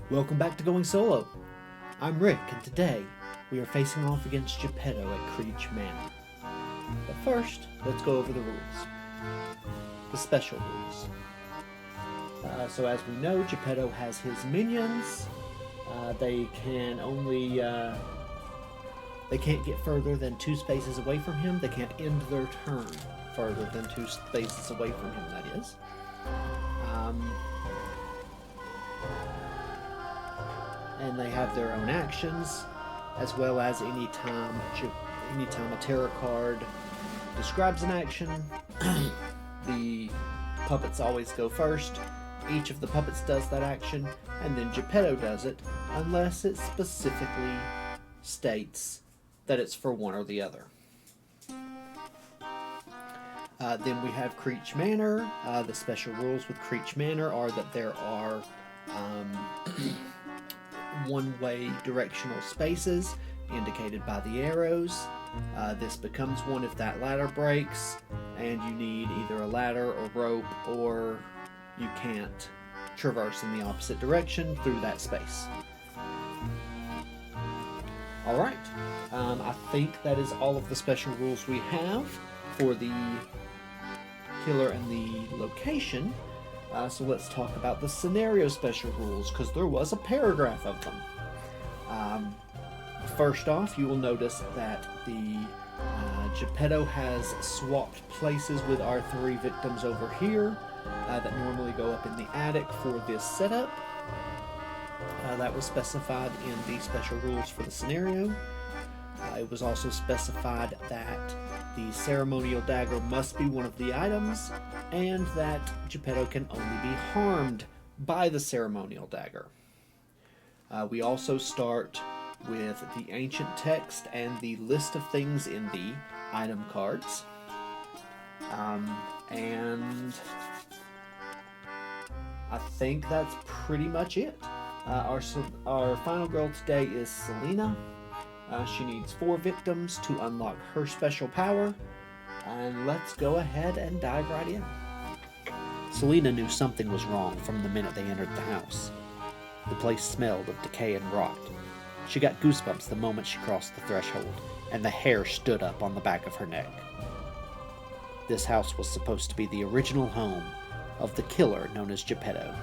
Welcome back to Going Solo. I'm Rick, and today we are facing off against Geppetto at Creech Manor. But first, let's go over the rules. The special rules. So as we know, Geppetto has his minions. They can't get further than 2 spaces away from him. They can't end their turn further than 2 spaces away from him, that is. And they have their own actions, as well as anytime a tarot card describes an action, the puppets always go first. Each of the puppets does that action, and then Geppetto does it, unless it specifically states that it's for one or the other. Then we have Creech Manor. The special rules with Creech Manor are that there are one-way directional spaces indicated by the arrows. This becomes one if that ladder breaks and you need either a ladder or rope, or you can't traverse in the opposite direction through that space. Alright, I think that is all of the special rules we have for the killer and the location. So let's talk about the scenario special rules, because there was a paragraph of them. First off, you will notice that the Geppetto has swapped places with our 3 victims over here that normally go up in the attic for this setup. That was specified in the special rules for the scenario. It was also specified that the ceremonial dagger must be one of the items, and that Geppetto can only be harmed by the ceremonial dagger. We also start with the ancient text and the list of things in the item cards. And I think that's pretty much it. Our final girl today is Selina. She needs 4 victims to unlock her special power, and let's go ahead and dive right in. Selina knew something was wrong from the minute they entered the house. The place smelled of decay and rot. She got goosebumps the moment she crossed the threshold, and the hair stood up on the back of her neck. This house was supposed to be the original home of the killer known as Geppetto,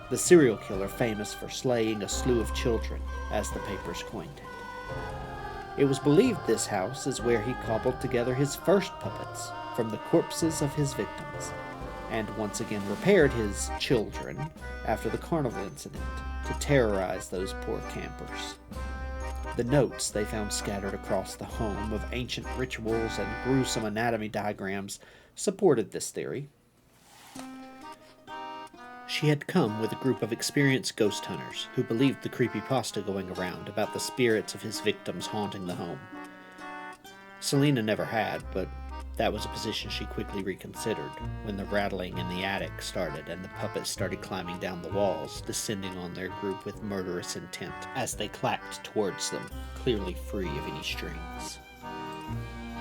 the serial killer famous for slaying a slew of children, as the papers coined it. It was believed this house is where he cobbled together his first puppets from the corpses of his victims, and once again repaired his children after the carnival incident to terrorize those poor campers. The notes they found scattered across the home of ancient rituals and gruesome anatomy diagrams supported this theory. She had come with a group of experienced ghost hunters who believed the creepypasta going around about the spirits of his victims haunting the home. Selina never had, but that was a position she quickly reconsidered when the rattling in the attic started and the puppets started climbing down the walls, descending on their group with murderous intent as they clacked towards them, clearly free of any strings.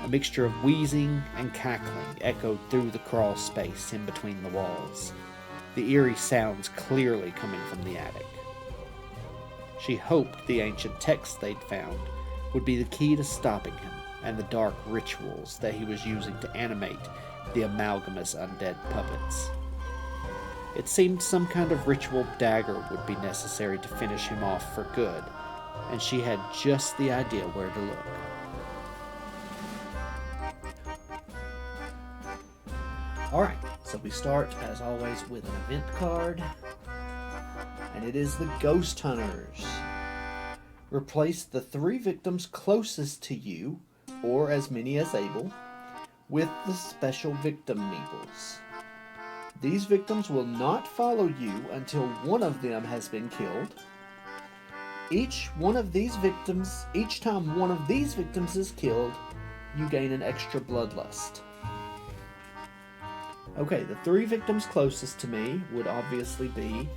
A mixture of wheezing and cackling echoed through the crawl space in between the walls, the eerie sounds clearly coming from the attic. She hoped the ancient text they'd found would be the key to stopping him, and the dark rituals that he was using to animate the amalgamous undead puppets. It seemed some kind of ritual dagger would be necessary to finish him off for good, and she had just the idea where to look. Alright, so we start, as always, with an event card, and it is the Ghost Hunters. Replace the 3 victims closest to you, or as many as able, with the special victim meeples. These victims will not follow you until one of them has been killed. Each time one of these victims is killed, you gain an extra bloodlust. Okay, the 3 victims closest to me would obviously be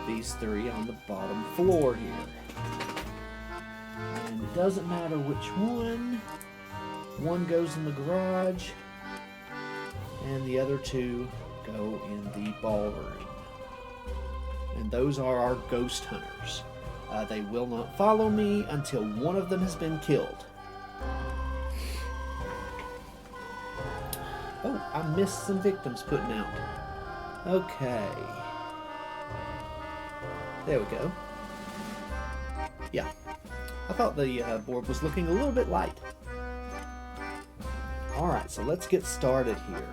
these 3 on the bottom floor here. And it doesn't matter which one. One goes in the garage, and the other 2 go in the ballroom. And and those are our ghost hunters. They will not follow me until one of them has been killed. Oh, I missed some victims putting out. Okay. There we go. Yeah. I thought the board was looking a little bit light. Alright, so let's get started here.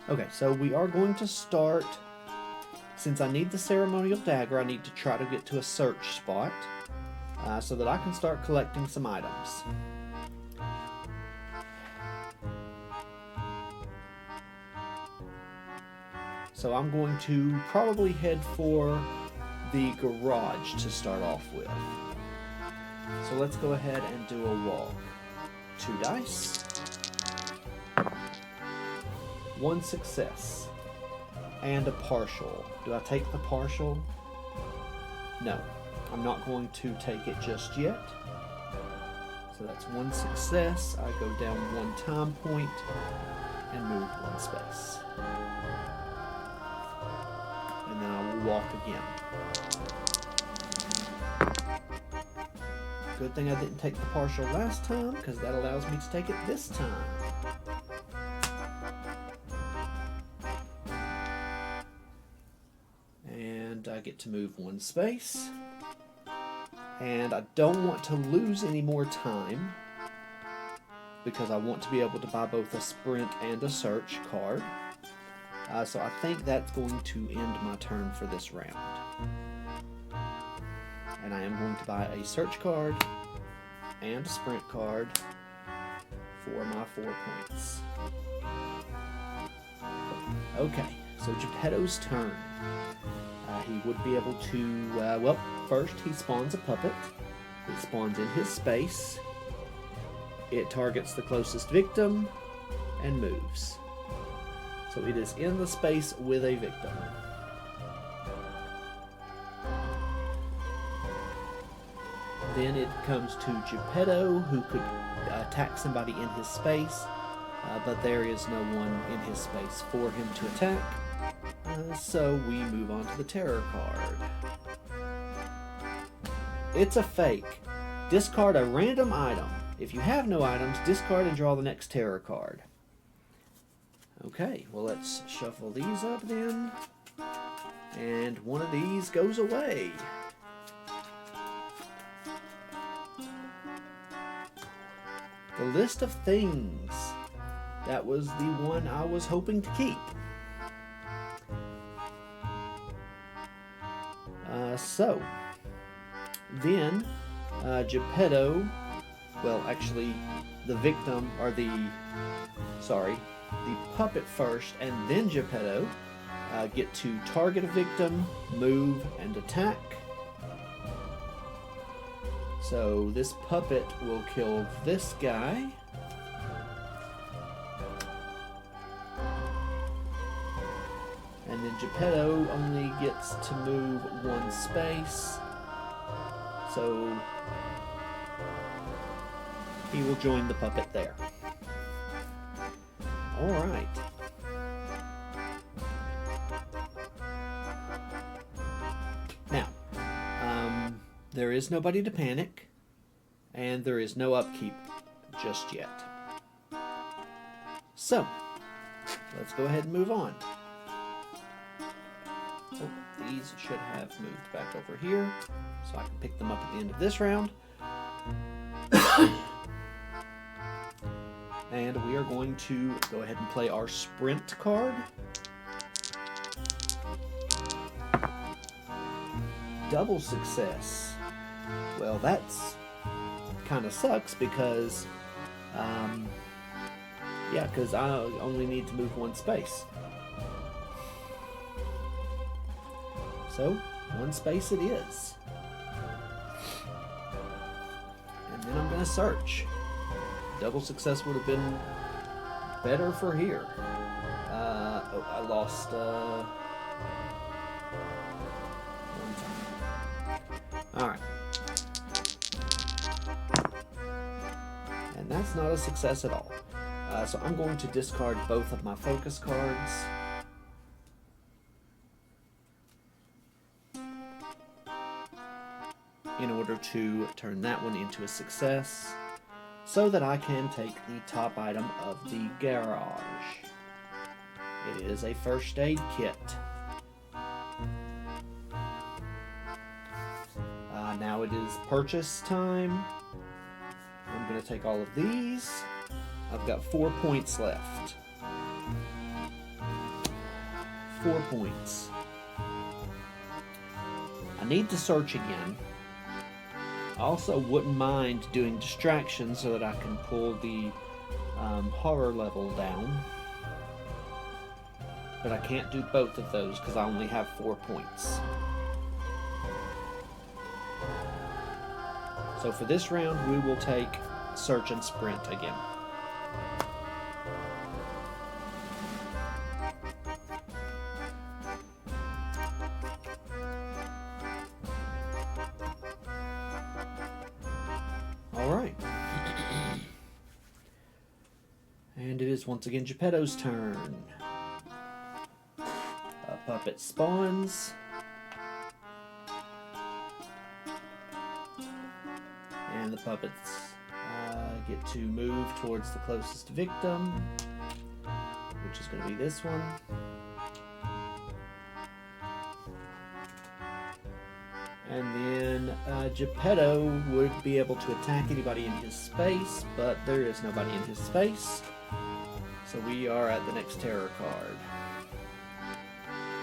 Okay, so we are going to start. Since I need the ceremonial dagger, I need to try to get to a search spot so that I can start collecting some items. So I'm going to probably head for the garage to start off with. So let's go ahead and do a walk. 2 dice. 1 success. And a partial. Do I take the partial? No. I'm not going to take it just yet. So that's 1 success. I go down 1 time point and move 1 space. And then I will walk again. Good thing I didn't take the partial last time, because that allows me to take it this time. And I get to move 1 space. And I don't want to lose any more time, because I want to be able to buy both a sprint and a search card. So I think that's going to end my turn for this round. And I am going to buy a search card and a sprint card for my 4 points. Okay, so Geppetto's turn. He would be able to, well, first he spawns a puppet. It spawns in his space. It targets the closest victim and moves. So it is in the space with a victim. Then it comes to Geppetto, who could attack somebody in his space, but there is no one in his space for him to attack. So we move on to the terror card. It's a fake. Discard a random item. If you have no items, discard and draw the next terror card. Okay, well, let's shuffle these up then. And one of these goes away. The list of things. That was the one I was hoping to keep. So, then Geppetto, well, actually, the victim, or the puppet first, and then Geppetto get to target a victim, move, and attack. So this puppet will kill this guy. And then Geppetto only gets to move 1 space. So he will join the puppet there. Alright. Now, there is nobody to panic, and there is no upkeep just yet. So, let's go ahead and move on. Oh, these should have moved back over here, so I can pick them up at the end of this round. And we are going to go ahead and play our sprint card. Double success. Well, that's kind of sucks because, because I only need to move 1 space. So, 1 space it is. And then I'm going to search. Double success would have been better for here. I lost 1 time. Alright. And that's not a success at all. So I'm going to discard both of my focus cards. In order to turn that one into a success, so that I can take the top item of the garage. It is a first aid kit. Now it is purchase time. I'm going to take all of these. I've got 4 points left. 4 points. I need to search again. I also wouldn't mind doing distraction so that I can pull the horror level down. But I can't do both of those because I only have 4 points. So for this round, we will take search and sprint again. Alright. And it is once again Geppetto's turn. A puppet spawns. And the puppets get to move towards the closest victim, which is going to be this one. And then Geppetto would be able to attack anybody in his space, but there is nobody in his space. So we are at the next terror card.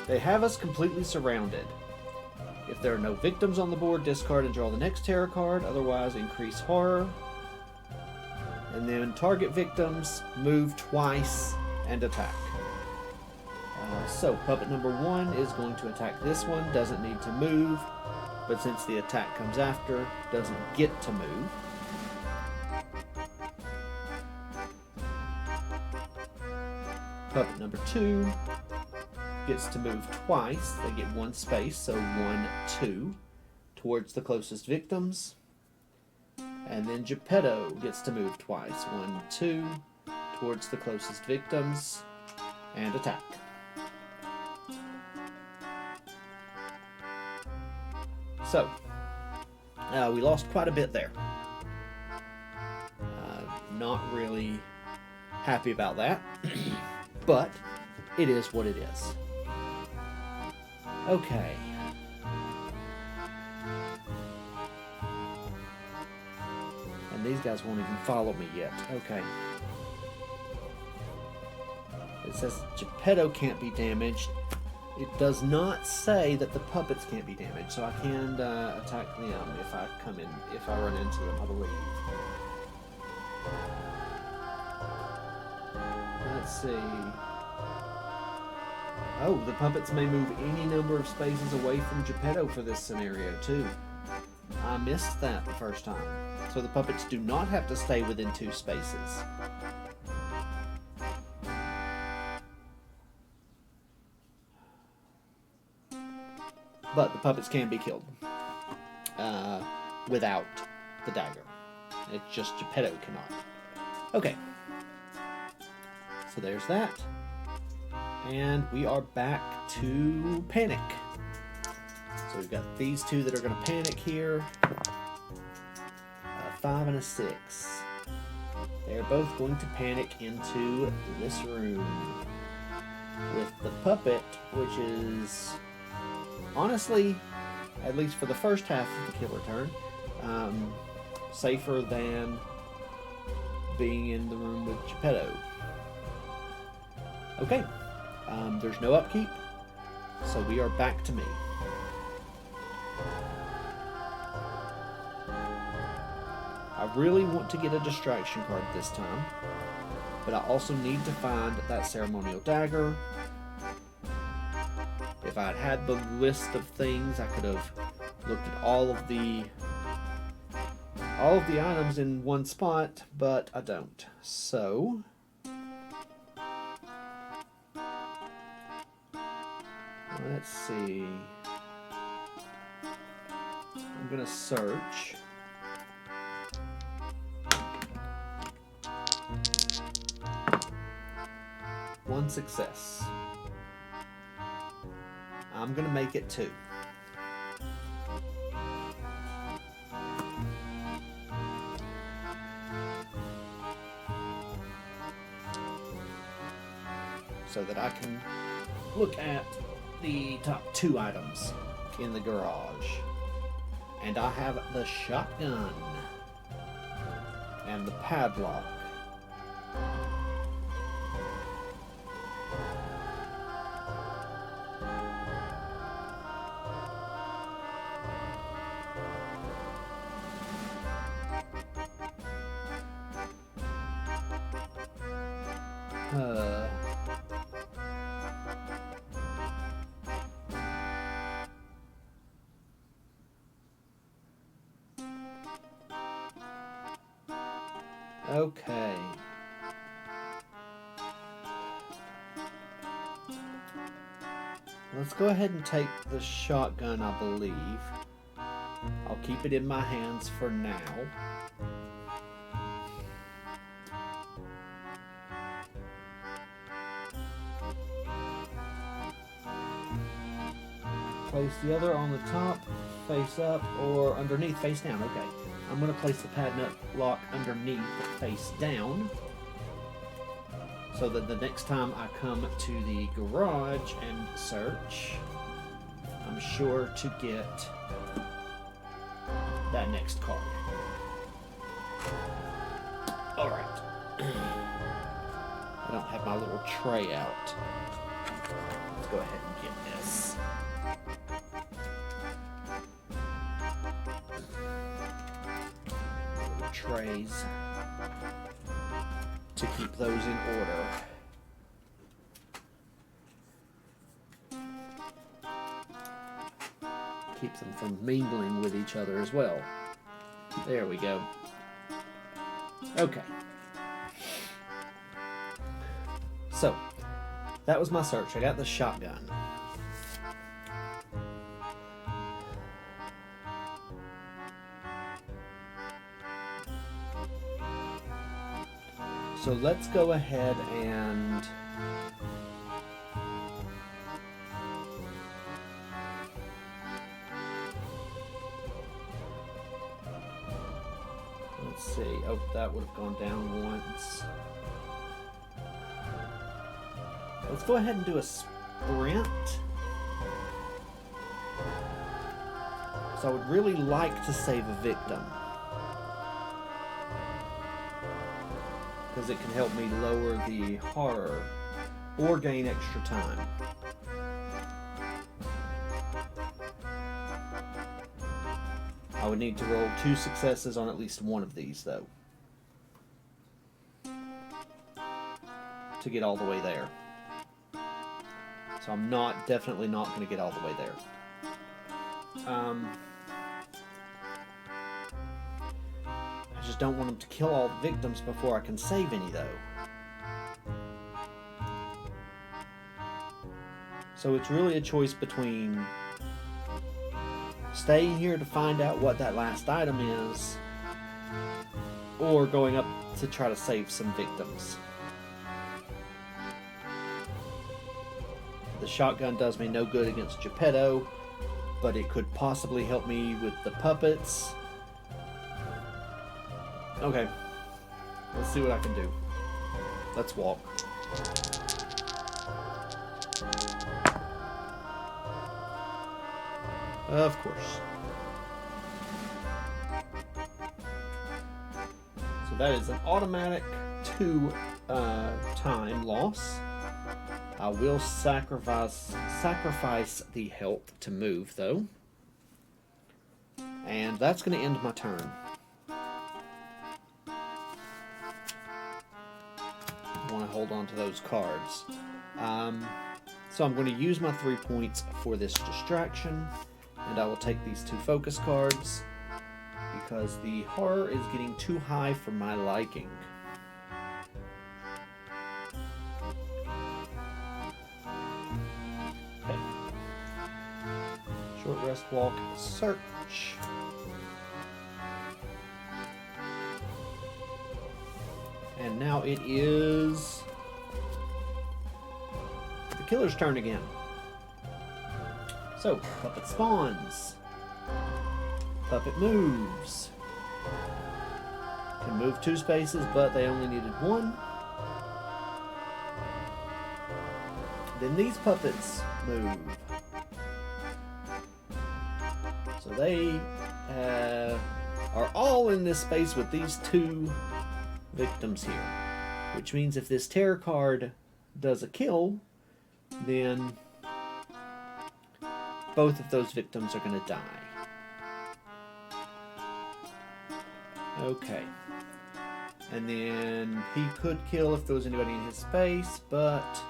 They have us completely surrounded. If there are no victims on the board, discard and draw the next terror card. Otherwise, increase horror. And then target victims, move twice, and attack. So puppet number 1 is going to attack this one. Doesn't need to move, but since the attack comes after, doesn't get to move. Puppet number 2 gets to move twice. They get 1 space, so 1, 2, towards the closest victims. And then Geppetto gets to move twice. 1, 2, towards the closest victims, and attack. So, we lost quite a bit there. Not really happy about that, but it is what it is. Okay. And these guys won't even follow me yet. Okay. It says Geppetto can't be damaged. It does not say that the puppets can't be damaged, so I can attack them if I run into them, I believe. Let's see. Oh, the puppets may move any number of spaces away from Geppetto for this scenario, too. I missed that the first time. So the puppets do not have to stay within 2 spaces. But the puppets can be killed without the dagger. It's just Geppetto cannot. Okay. So there's that. And we are back to panic. So we've got these 2 that are going to panic here. 5 and a 6. They're both going to panic into this room. With the puppet, which is honestly, at least for the first half of the killer turn, safer than being in the room with Geppetto. Okay. There's no upkeep, so we are back to me. I really want to get a distraction card this time, but I also need to find that ceremonial dagger. If I had had the list of things, I could have looked at all of the items in one spot, but I don't. So let's see. I'm gonna search. 1 success. I'm going to make it 2. So that I can look at the top 2 items in the garage. And I have the shotgun and the padlock. Okay. Let's go ahead and take the shotgun, I believe. I'll keep it in my hands for now. Place the other on the top, face up, or underneath, face down. Okay. I'm going to place the padlock underneath, face down, so that the next time I come to the garage and search, I'm sure to get that next card. Alright. I don't have my little tray out. Let's go ahead and get this. Trays to keep those in order. Keeps them from mingling with each other as well. There we go. Okay. So, that was my search. I got the shotgun. So let's go ahead and let's see. Oh, that would have gone down once. Let's go ahead and do a sprint. So I would really like to save a victim, because it can help me lower the horror or gain extra time. I would need to roll 2 successes on at least one of these, though, to get all the way there. So I'm definitely not going to get all the way there. I just don't want them to kill all the victims before I can save any, though. So it's really a choice between staying here to find out what that last item is, or going up to try to save some victims. The shotgun does me no good against Geppetto, but it could possibly help me with the puppets. Okay, let's see what I can do. Let's walk. Of course. So that is an automatic 2 time loss. I will sacrifice the health to move, though. And that's going to end my turn. I want to hold on to those cards. So I'm going to use my 3 points for this distraction, and I will take these 2 focus cards because the horror is getting too high for my liking. Okay. Short rest, walk, search. And now it is killer's turn again. So, puppet spawns. Puppet moves. Can move 2 spaces, but they only needed 1. Then these puppets move. So they are all in this space with these 2 victims here. Which means if this terror card does a kill, then both of those victims are going to die. Okay. And then he could kill if there was anybody in his space, but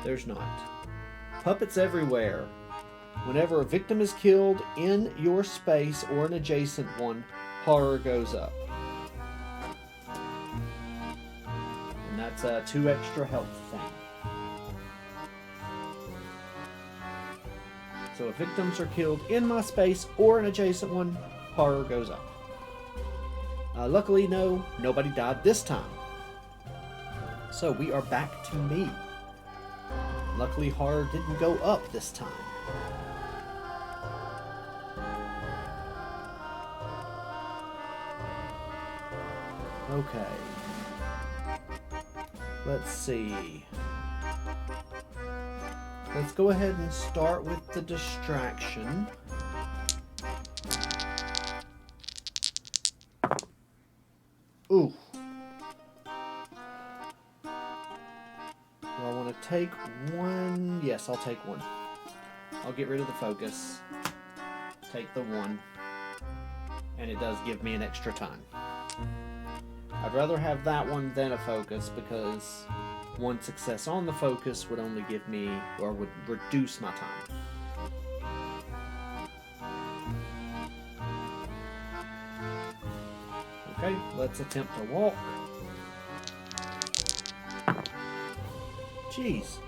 there's not. Puppets everywhere. Whenever a victim is killed in your space or an adjacent one, horror goes up. And that's a 2 extra health thing. So if victims are killed in my space or an adjacent one, horror goes up. Luckily, no, nobody died this time. So we are back to me. Luckily, horror didn't go up this time. Okay. Let's see. Let's go ahead and start with the distraction. Ooh. Do I want to take 1? Yes, I'll take 1. I'll get rid of the focus. Take the 1. And it does give me an extra time. I'd rather have that one than a focus because 1 success on the focus would only give me, or would reduce my time. Okay, let's attempt to walk. Jeez.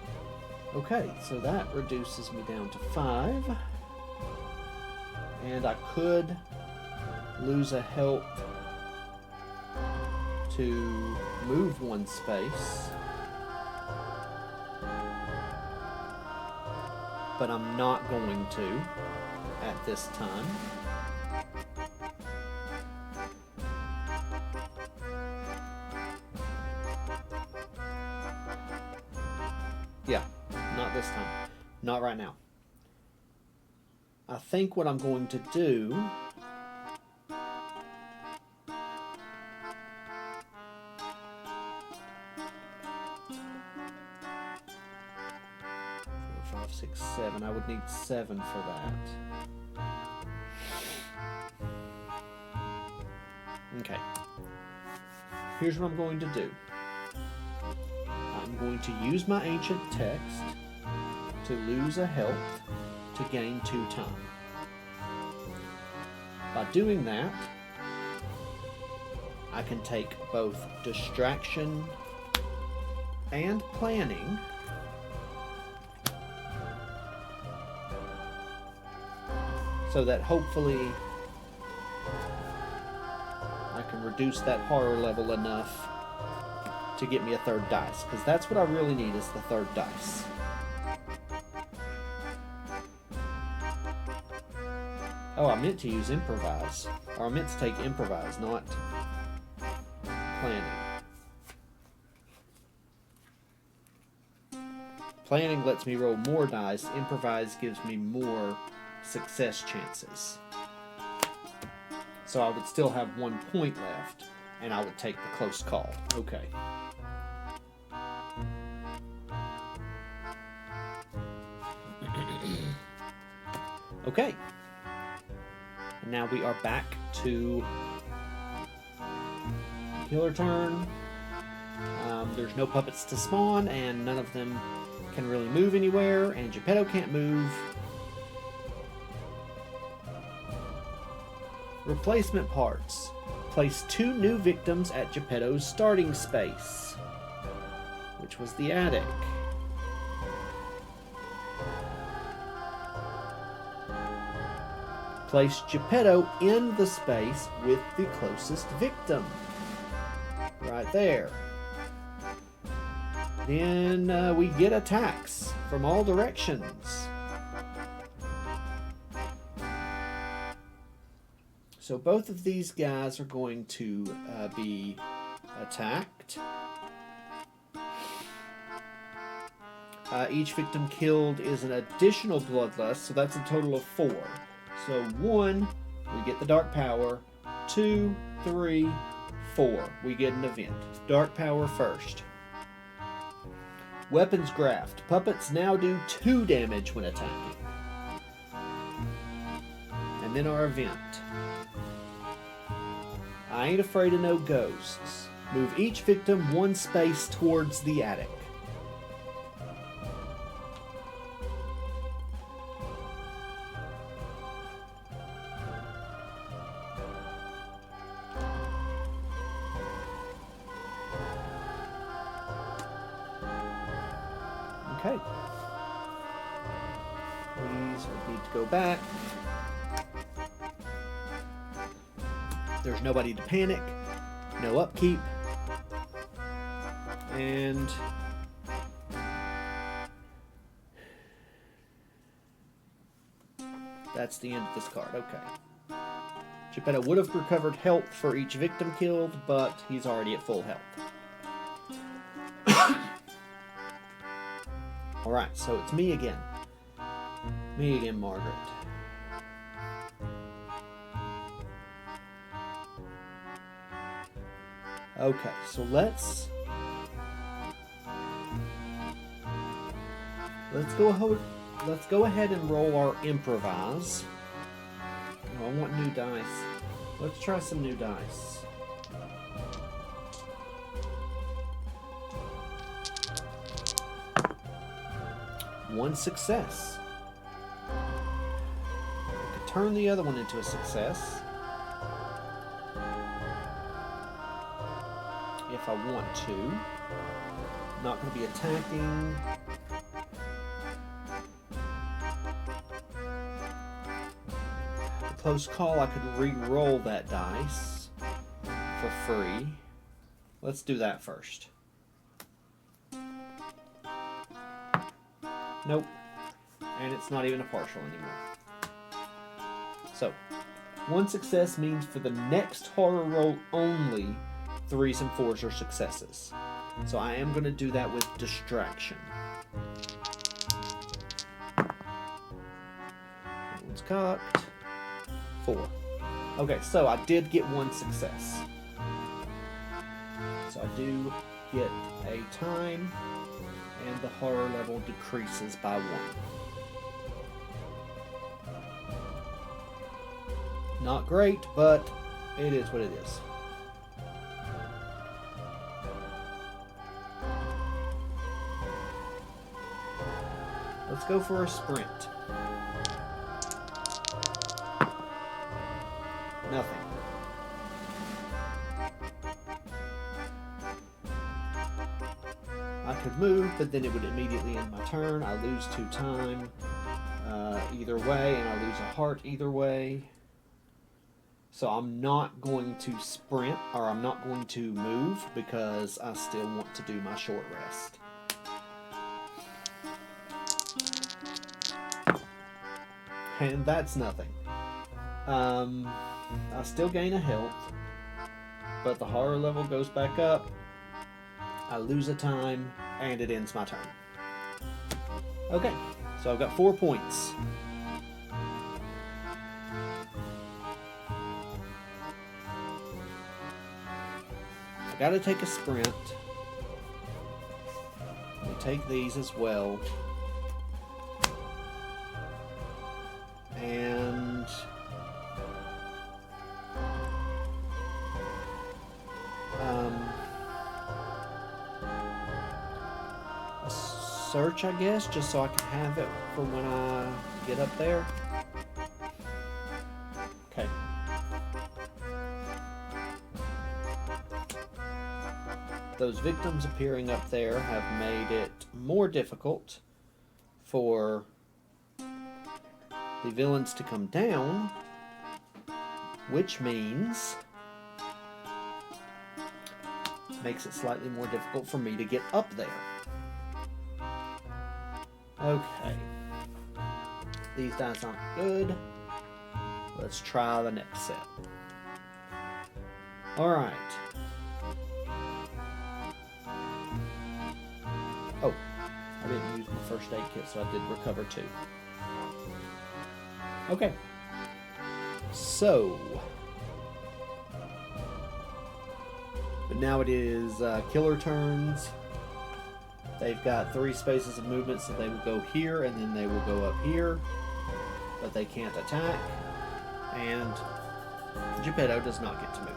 Okay, so that reduces me down to 5. And I could lose a health to move 1 space. But I'm not going to at this time. Yeah, not this time. Not right now. I think what I'm going to do six, 7. I would need 7 for that. Okay. Here's what I'm going to do. I'm going to use my ancient text to lose a health to gain 2 time. By doing that, I can take both distraction and planning so that hopefully I can reduce that horror level enough to get me a 3rd dice, because that's what I really need, is the 3rd dice. Oh, I meant to use improvise, or I meant to take improvise, not planning. Planning lets me roll more dice, improvise gives me more success chances. So I would still have 1 point left, and I would take the close call. Okay. Okay. And now we are back to killer turn. There's no puppets to spawn, and none of them can really move anywhere, and Geppetto can't move. Replacement parts. Place 2 new victims at Geppetto's starting space, which was the attic. Place Geppetto in the space with the closest victim. Right there. Then we get attacks. from all directions. So both of these guys are going to be attacked. Each victim killed is an additional bloodlust, so that's a total of 4. So 1, we get the dark power. 2, 3, 4, we get an event. Dark power first. Weapons graft. Puppets now do 2 damage when attacking. And then our event. I ain't afraid of no ghosts. Move each victim 1 space towards the attic. Okay. These would need to go back. There's nobody to panic. No upkeep. And that's the end of this card. Okay. Geppetto would have recovered health for each victim killed, but he's already at full health. Alright, so it's me again. Me again, Margaret. Okay, so let's go ahead and roll our improvise. Oh, I want new dice. Let's try some new dice. One success. I could turn the other one into a success if I want to. Not going to be attacking. A close call, I could re-roll that dice for free. Let's do that first. Nope. And it's not even a partial anymore. So, one success means for the next horror roll only, 3s and 4s are successes. So I am going to do that with distraction. One's cocked. 4. Okay, so I did get one success. So I do get a time, and the horror level decreases by 1. Not great, but it is what it is. Let's go for a sprint. Nothing. I could move, but then it would immediately end my turn. I lose 2 time either way, and I lose a heart either way. So I'm not going to sprint, or I'm not going to move, because I still want to do my short rest. And that's nothing. I still gain a health, but the horror level goes back up. I lose a time, and it ends my turn. Okay, so I've got 4 points. I gotta take a sprint. We take these as well. And a search, I guess, just so I can have it for when I get up there. Okay. Those victims appearing up there have made it more difficult for the villains to come down, which means makes it slightly more difficult for me to get up there. Okay. These dice aren't good. Let's try the next set. Alright. Oh, I didn't use my first aid kit, so I did recover 2. Okay. So. But now it is killer turns. They've got 3 spaces of movement, so they will go here, and then they will go up here. But they can't attack. And Geppetto does not get to move.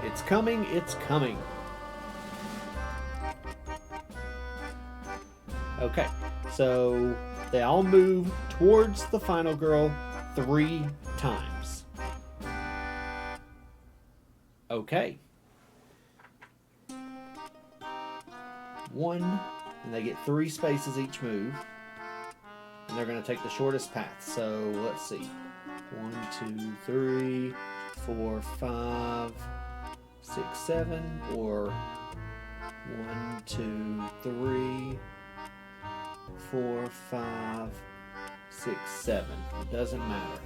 It's coming, it's coming. Okay, so they all move towards the final girl 3 times. Okay. 1, and they get 3 spaces each move. And they're going to take the shortest path. So let's see. 1, 2, 3, 4, 5, 6, 7, or 1, 2, 3, 4, 5, 6, 7. It doesn't matter.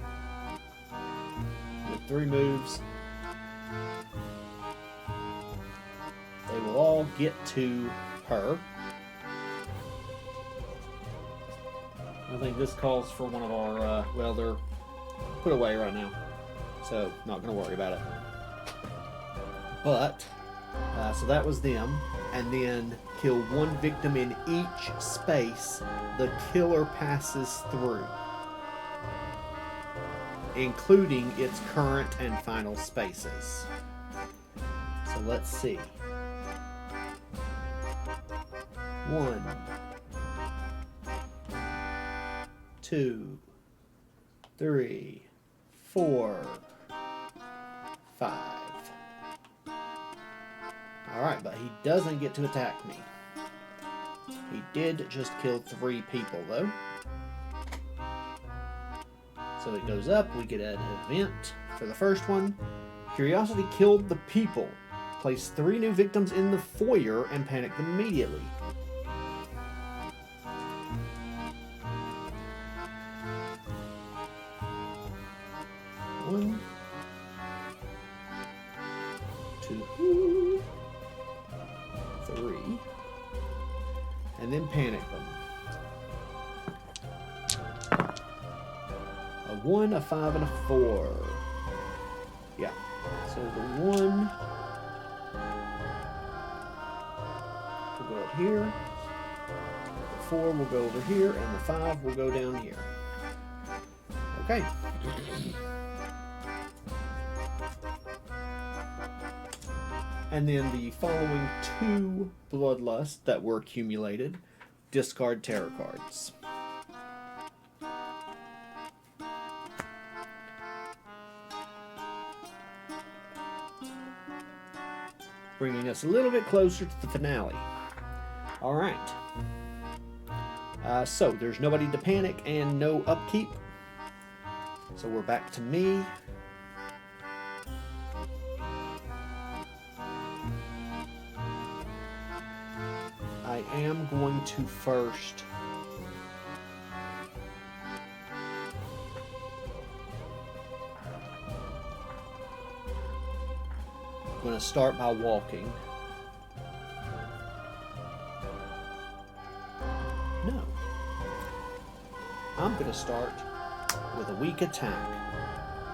With 3 moves, they will all get to her. I think this calls for one of our, well, they're put away right now, so not going to worry about it. But, so that was them, and then kill 1 victim in each space the killer passes through, including its current and final spaces. So let's see. 1, 2, 3, 4, 5. Alright, but he doesn't get to attack me. He did just kill 3 people, though. So it goes up. We get an event for the first one. Curiosity killed the people. Place 3 new victims in the foyer and panic them immediately. One, 2, 3, and then panic them. A 1, a 5, and a 4. Yeah. So the 1 will go up here. The 4 will go over here, and the 5 will go down here. Okay. And then the following 2 bloodlusts that were accumulated, discard tarot cards. Bringing us a little bit closer to the finale. Alright. So, there's nobody to panic and no upkeep. So we're back to me. I am going to first I'm going to start by walking. No. I'm going to start with a weak attack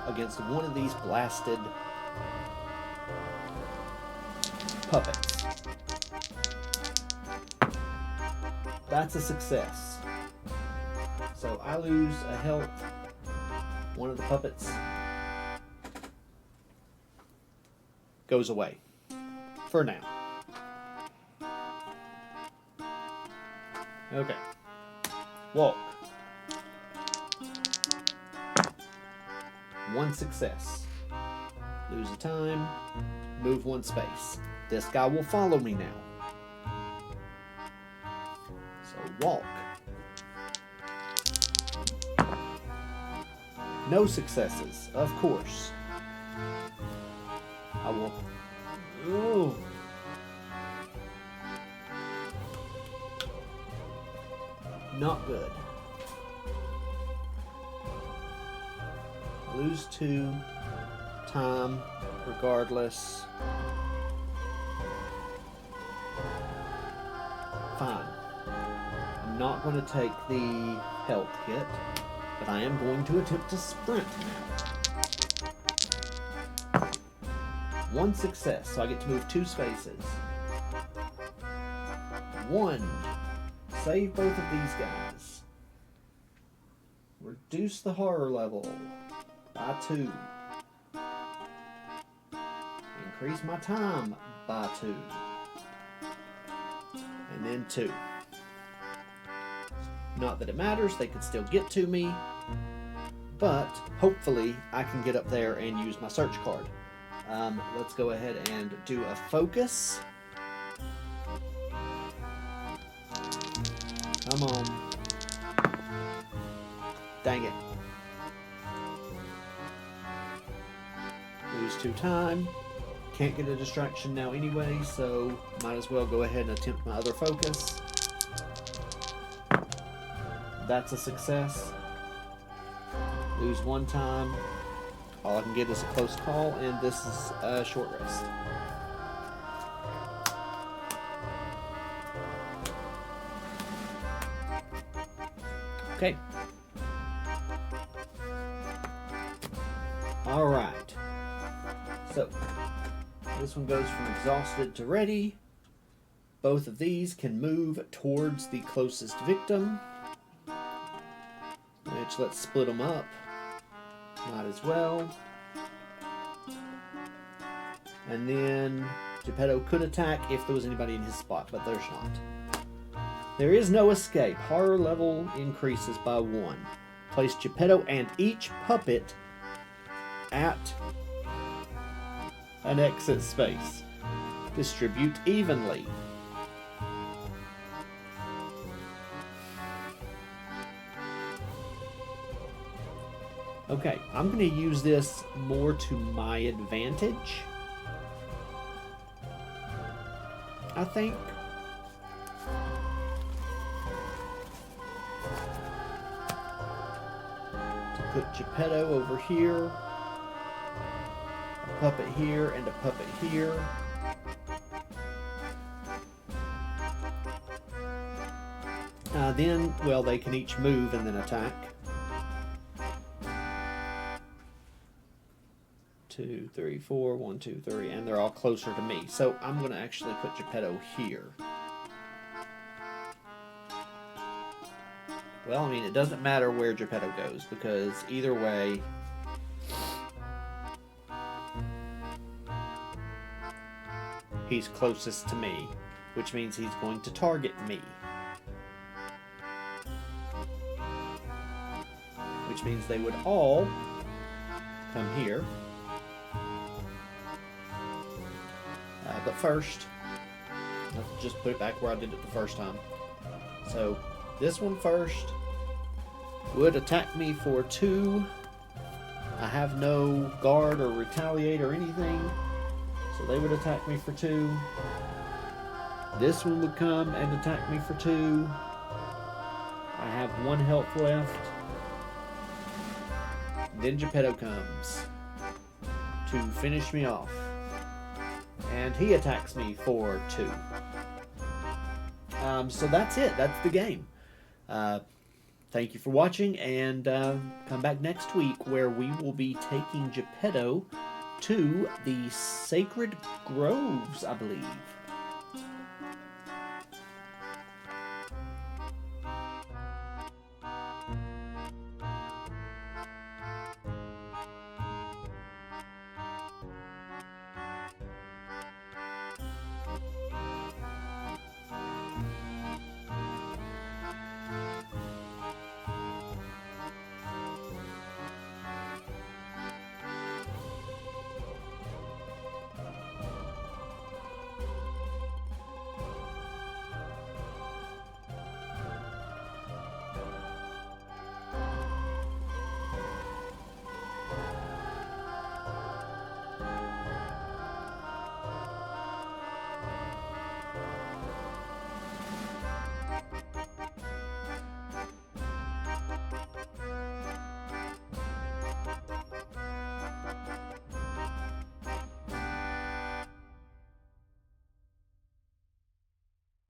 against one of these blasted puppets. That's a success. So I lose a health. One of the puppets goes away. For now. Okay. Walk. 1 success. Lose a time. Move 1 space. This guy will follow me now. So walk. No successes, of course. I will. Ooh. Not good. Lose 2 time regardless. Fine. I'm not going to take the health hit, but I am going to attempt to sprint now. 1 success, so I get to move 2 spaces. 1. Save both of these guys. Reduce the horror level by 2. Increase my time by 2. And then 2. Not that it matters, they could still get to me, but hopefully I can get up there and use my search card. Let's go ahead and do a focus. Come on. Dang it. Lose 2 time. Can't get a distraction now anyway, so might as well go ahead and attempt my other focus. That's a success. Lose 1 time. All I can get is a close call, and this is a short rest. Okay. Alright. So, this one goes from exhausted to ready. Both of these can move towards the closest victim. Which, let's split them up. Might as well. And then Geppetto could attack if there was anybody in his spot, but there's not. There is no escape. Horror level increases by 1. Place Geppetto and each puppet at an exit space. Distribute evenly. Okay, I'm going to use this more to my advantage, I think. To put Geppetto over here, a puppet here, and a puppet here. Then, well, they can each move and then attack. 2, 3, 4, 1, 2, 3, and they're all closer to me. So I'm going to actually put Geppetto here. Well, I mean, it doesn't matter where Geppetto goes, because either way, he's closest to me, which means he's going to target me. Which means they would all come here. But first, let's just put it back where I did it the first time. So, this one first would attack me for 2. I have no guard or retaliate or anything, so they would attack me for 2. This one would come and attack me for 2. I have 1 health left. Then Geppetto comes to finish me off. And he attacks me for 2. So that's it. That's the game. Thank you for watching, and come back next week where we will be taking Geppetto to the Sacred Groves, I believe.